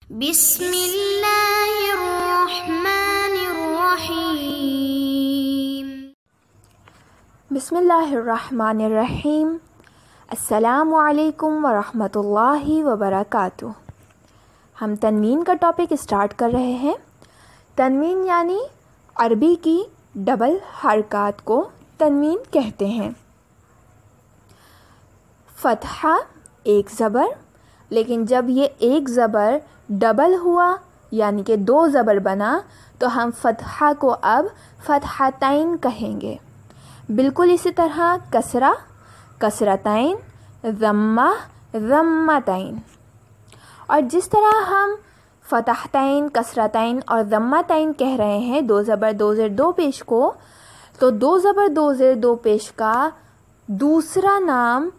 بسم اللہ الرحمن الرحیم۔ بسم اللہ الرحمن الرحیم۔ السلام علیکم ورحمۃ اللہ وبرکاتہ۔ ہم تنوین کا ٹاپک اسٹارٹ کر رہے ہیں۔ تنوین یعنی عربی کی ڈبل حرکات کو تنوین کہتے ہیں۔ فتحہ ایک زبر، لیکن جب یہ ایک زبر ڈبل ہوا یعنی کہ دو زبر بنا تو ہم فتحہ کو اب فتحتین کہیں گے۔ بالکل اسی طرح کسرہ، کسرتین، ضمہ، ضمتین۔ اور جس طرح ہم فتحتین، کسرتین اور ضمتین کہہ رہے ہیں دو زبر دو زیر دو پیش کو، تو دو زبر دو زیر دو پیش کا دوسرا نام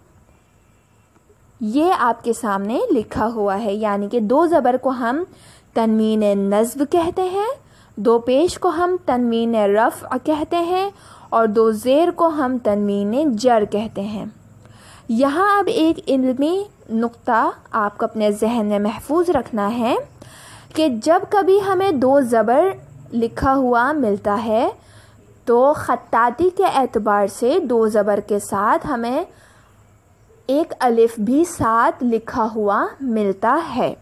یہ آپ کے سامنے لکھا ہوا ہے، یعنی کہ دو زبر کو ہم تنوین نصب کہتے ہیں، دو پیش کو ہم تنوین رفع کہتے ہیں اور دو زیر کو ہم تنوین جر کہتے ہیں۔ یہاں اب ایک علمی نقطہ آپ کو اپنے ذہن میں محفوظ رکھنا ہے کہ جب کبھی ہمیں دو زبر لکھا ہوا ملتا ہے تو خطاطی کے اعتبار سے دو زبر کے ساتھ ہمیں ایک الف بھی ساتھ لکھا ہوا ملتا ہے،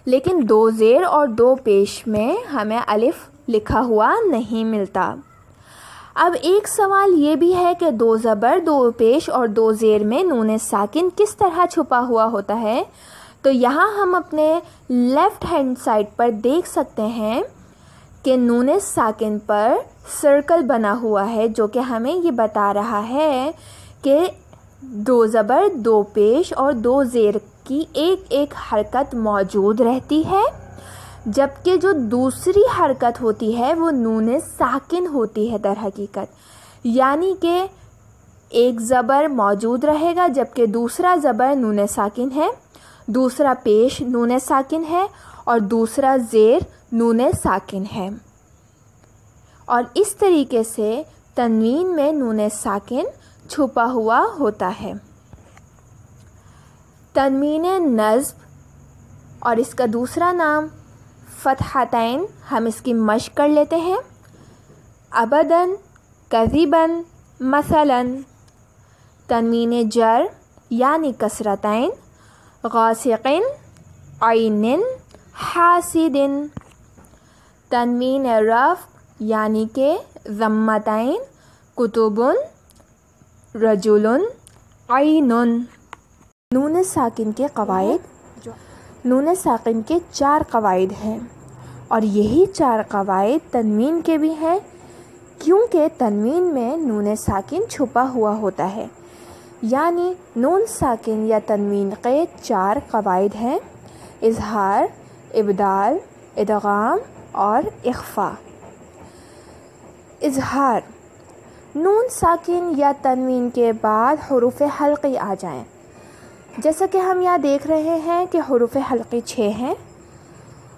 لیکن دو زیر اور دو پیش میں ہمیں الف لکھا ہوا نہیں ملتا۔ اب ایک سوال یہ بھی ہے کہ دو زبر دو پیش اور دو زیر میں نون ساکن کس طرح چھپا ہوا ہوتا ہے؟ تو یہاں ہم اپنے لیفٹ ہینڈ سائڈ پر دیکھ سکتے ہیں کہ نون ساکن پر سرکل بنا ہوا ہے، جو کہ ہمیں یہ بتا رہا ہے کہ دو زبر دو پیش اور دو زیر کی ایک ایک حرکت موجود رہتی ہے، جبکہ جو دوسری حرکت ہوتی ہے وہ نون ساکن ہوتی ہے در حقیقت، یعنی کہ ایک زبر موجود رہے گا جبکہ دوسرا زبر نون ساکن ہے، دوسرا پیش نون ساکن ہے اور دوسرا زیر نون ساکن ہے۔ اور اس طریقے سے تنوین میں نون ساکن چھپا ہوا ہوتا ہے۔ تنوین نصب اور اس کا دوسرا نام فتحتین، ہم اس کی مشق کر لیتے ہیں۔ ابداً، کذباً، مثلاً۔ تنوین جر یعنی کسرتین، غاسقن، عین، حاسدن۔ تنوین رفع یعنی کہ ضمتین، کتبن، رجل، عین۔ نون ساکن کے قواعد، نون ساکن کے 4 قواعد ہیں اور یہی 4 قواعد تنوین کے بھی ہیں، کیونکہ تنوین میں نون ساکن چھپا ہوا ہوتا ہے۔ یعنی نون ساکن یا تنوین کے 4 قواعد ہیں: اظہار، ابدال، ادغام اور اخفاء۔ اظہار: نون ساکن یا تنوین کے بعد حروف حلقی آ جائیں، جیسا کہ ہم یہاں دیکھ رہے ہیں کہ حروف حلقی 6 ہیں،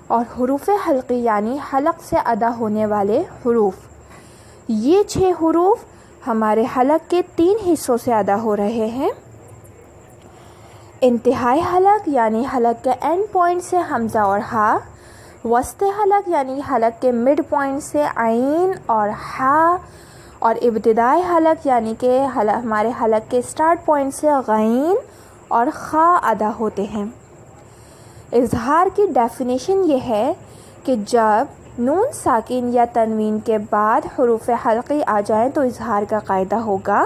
اور حروف حلقی یعنی حلق سے ادا ہونے والے حروف، یہ 6 حروف ہمارے حلق کے 3 حصوں سے ادا ہو رہے ہیں۔ انتہائی حلق یعنی حلق کے اینڈ پوائنٹ سے حمزہ اور ہا، وسط حلق یعنی حلق کے مڈ پوائنٹ سے عین اور ہا، اور ابتدائی حلق یعنی کہ ہمارے حلق کے سٹارٹ پوائنٹ سے غین اور خا ادا ہوتے ہیں۔ اظہار کی ڈیفینیشن یہ ہے کہ جب نون ساکن یا تنوین کے بعد حروف حلقی آ جائیں تو اظہار کا قاعدہ ہوگا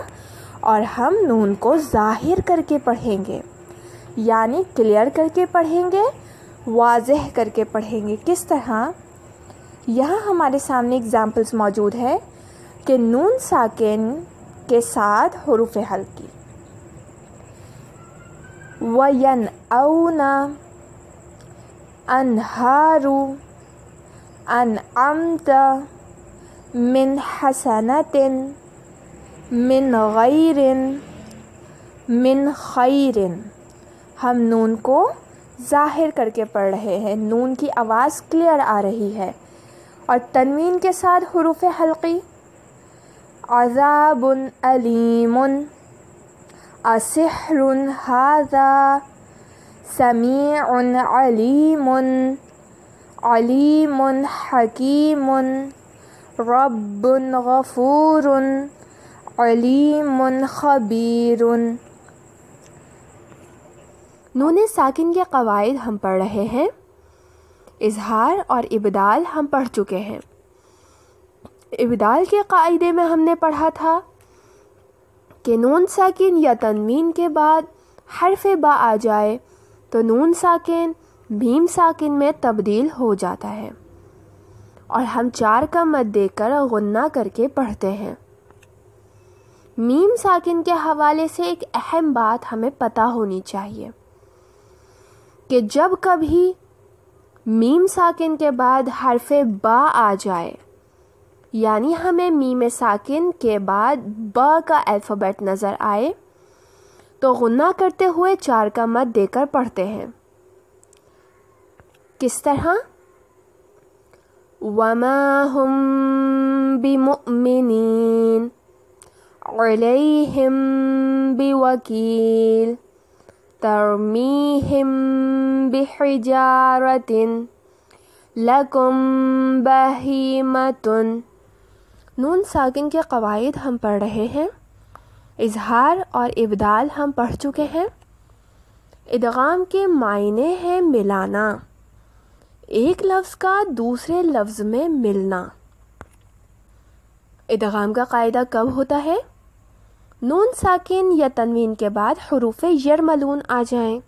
اور ہم نون کو ظاہر کر کے پڑھیں گے، یعنی کلیئر کر کے پڑھیں گے، واضح کر کے پڑھیں گے۔ کس طرح؟ یہاں ہمارے سامنے اگزامپلس موجود ہے کہ نون ساکن کے ساتھ حروف حلقی: وَيَنْأَوْنَ، أَنْهَارُ، أَنْعَمْتَ، مِنْ حَسَنَةٍ، مِنْ غَيْرٍ، مِنْ خَيْرٍ۔ ہم نون کو ظاہر کر کے پڑھ رہے ہیں، نون کی آواز کلیئر آ رہی ہے۔ اور تنوین کے ساتھ حروف حلقی: عذاب علیم، اسحر ھذا، سمیع علیم علیم حکیم رب غفور علیم خبیر۔ نون ساکن کے قواعد ہم پڑھ رہے ہیں، اظہار اور ابدال ہم پڑھ چکے ہیں۔ ابدال کے قاعدے میں ہم نے پڑھا تھا کہ نون ساکن یا تنوین کے بعد حرف با آ جائے تو نون ساکن میم ساکن میں تبدیل ہو جاتا ہے، اور ہم 4 کا مد دے کر غنہ کر کے پڑھتے ہیں۔ میم ساکن کے حوالے سے ایک اہم بات ہمیں پتہ ہونی چاہیے کہ جب کبھی میم ساکن کے بعد حرف با آ جائے، یعنی ہمیں میم ساکن کے بعد با کا الفابیٹ نظر آئے، تو غنہ کرتے ہوئے 4 کا مد دے کر پڑھتے ہیں۔ کس طرح؟ وَمَا هُمْ بِمُؤْمِنِينَ عَلَيْهِمْ بِوَكِيلٍ تَرْمِيهِمْ بِحِجَارَةٍ لَكُمْ بَهِيمَةٌ۔ نون ساکن کے قواعد ہم پڑھ رہے ہیں، اظہار اور ابدال ہم پڑھ چکے ہیں۔ ادغام کے معنی ہیں ملانا، ایک لفظ کا دوسرے لفظ میں ملنا۔ ادغام کا قاعدہ کب ہوتا ہے؟ نون ساکن یا تنوین کے بعد حروف یرملون آ جائیں۔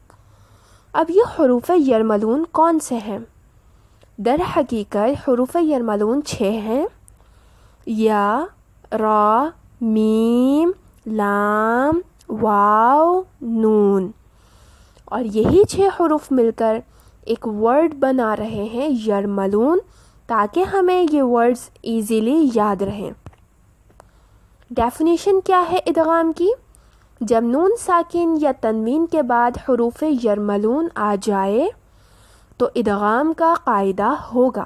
اب یہ حروف یرملون کون سے ہیں؟ در حقیقت حروف یرملون 6 ہیں، یا، را، میم، لام، واو، نون، اور یہی 6 حروف مل کر ایک ورڈ بنا رہے ہیں یرملون، تاکہ ہمیں یہ ورڈز ایزیلی یاد رہیں۔ ڈیفینیشن کیا ہے ادغام کی؟ جب نون ساکن یا تنوین کے بعد حروف یرملون آ جائے تو ادغام کا قاعدہ ہوگا۔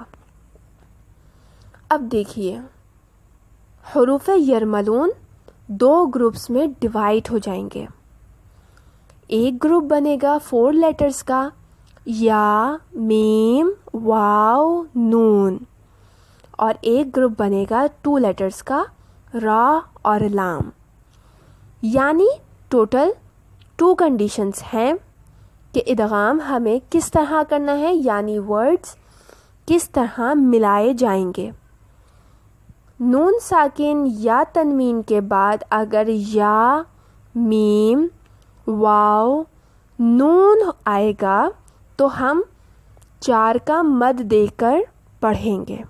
اب دیکھیے، حروف یرملون 2 گروپس میں ڈیوائڈ ہو جائیں گے۔ ایک گروپ بنے گا 4 لیٹرز کا، یا، میم، واو، نون، اور ایک گروپ بنے گا 2 لیٹرز کا، را اور لام۔ یعنی ٹوٹل 2 کنڈیشنز ہیں کہ ادغام ہمیں کس طرح کرنا ہے، یعنی ورڈز کس طرح ملائے جائیں گے۔ نون ساکن یا تنوین کے بعد اگر یا، میم، واو، نون آئے گا تو ہم 4 کا مد دے کر پڑھیں گے،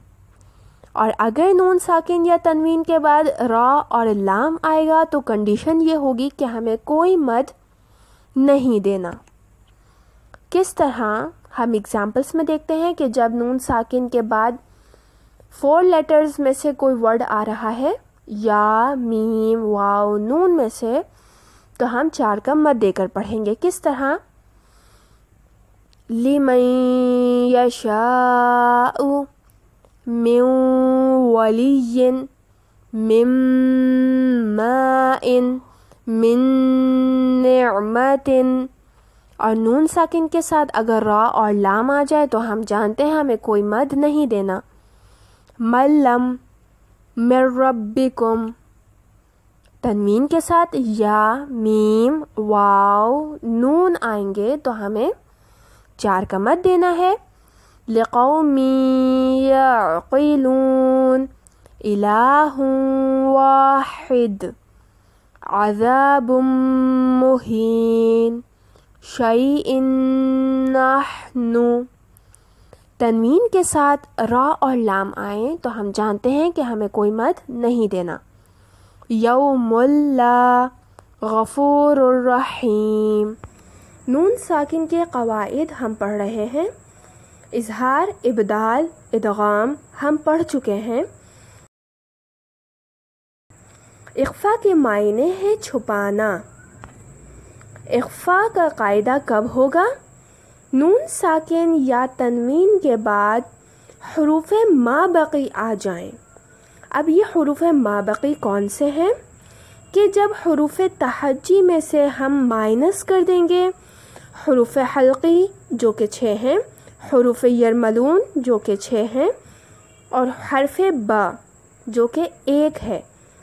اور اگر نون ساکن یا تنوین کے بعد را اور لام آئے گا تو کنڈیشن یہ ہوگی کہ ہمیں کوئی مد نہیں دینا۔ کس طرح؟ ہم ایگزامپلس میں دیکھتے ہیں کہ جب نون ساکن کے بعد 4 لیٹرز میں سے کوئی ورڈ آ رہا ہے، یا، میم، واو، نون میں سے، تو ہم 4 کا مد دے کر پڑھیں گے۔ کس طرح؟ لِمَن يَشَاءُ مِن وَلِيٍّ مِن مَاءٍ مِن نِعْمَةٍ، اور نون ساکن کے ساتھ اگر را اور لام آ جائے تو ہم جانتے ہیں ہمیں کوئی مد نہیں دینا۔ مَلَّم مِن رَبِّكُمْ، تنوین کے ساتھ یا، میم، واو، نون آئیں گے تو ہمیں 4 کا مد دینا ہے۔ لِقَوْمٍ يَعْقِلُونَ إِلَٰهٌ وَاحِدٌ عَذَابٌ مُّهِينٌ شَيْءٍ نَحْنُ، تنوین کے ساتھ را اور لام آئیں تو ہم جانتے ہیں کہ ہمیں کوئی مد نہیں دینا۔ یوم اللہ غفور الرحیم۔ نون ساکن کے قواعد ہم پڑھ رہے ہیں، اظہار، ابدال، ادغام ہم پڑھ چکے ہیں۔ اخفا کے معنی ہے چھپانا۔ اخفا کا قاعدہ کب ہوگا؟ نون ساکن یا تنوین کے بعد حروف مابقی آ جائیں۔ اب یہ حروف مابقی کون سے ہیں؟ کہ جب حروف تہجی میں سے ہم مائنس کر دیں گے حروف حلقی جو کہ 6 ہیں، حروف یرملون جو کہ 6 ہیں، اور حرف با جو کہ 1 ہے،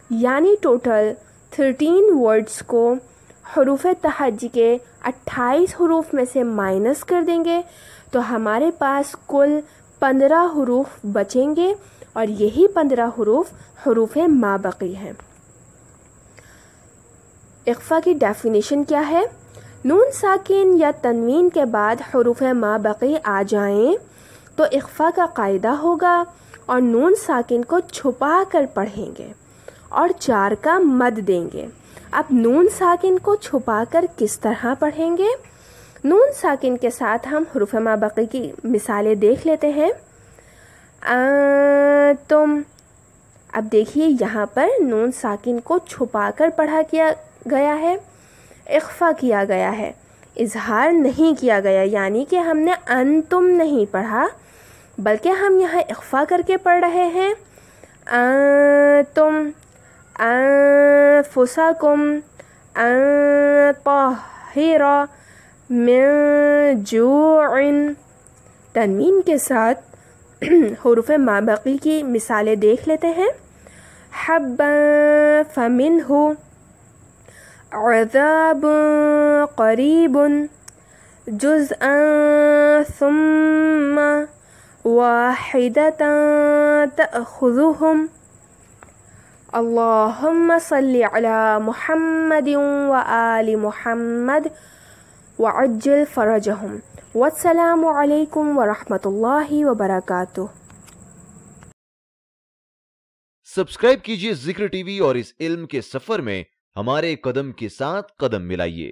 یعنی ٹوٹل 13 ورڈز کو حروف تہجی کے 28 حروف میں سے مائنس کر دیں گے تو ہمارے پاس کل 15 حروف بچیں گے، اور یہی 15 حروف حروف مابقی ہیں۔ اخفا کی ڈیفینیشن کیا ہے؟ نون ساکن یا تنوین کے بعد حروف مابقی آ جائیں تو اخفا کا قاعدہ ہوگا اور نون ساکن کو چھپا کر پڑھیں گے اور 4 کا مد دیں گے۔ اب نون ساکن کو چھپا کر کس طرح پڑھیں گے؟ نون ساکن کے ساتھ ہم حروف مابقی کی مثالیں دیکھ لیتے ہیں۔ تم، اب دیکھیے یہاں پر نون ساکن کو چھپا کر پڑھا کیا گیا ہے، اخفا کیا گیا ہے، اظہار نہیں کیا گیا، یعنی کہ ہم نے انتم نہیں پڑھا بلکہ ہم یہاں اخفا کر کے پڑھ رہے ہیں۔ تم، انفسکم، طاہر من جوع۔ تنوین کے ساتھ حروف مابقی کی مثالیں دیکھ لیتے ہیں۔ حبا فمنہ، عذاب قریب، جزءا ثم واحدة تأخذهم۔ اللہم صلی علی محمد وآل محمد وعجل فرجہم۔ والسلام علیکم ورحمۃ اللہ وبرکاتہ۔ سبسکرائب کیجئے ذکر ٹی وی اور اس علم کے سفر میں ہمارے قدم کے ساتھ قدم ملائیے۔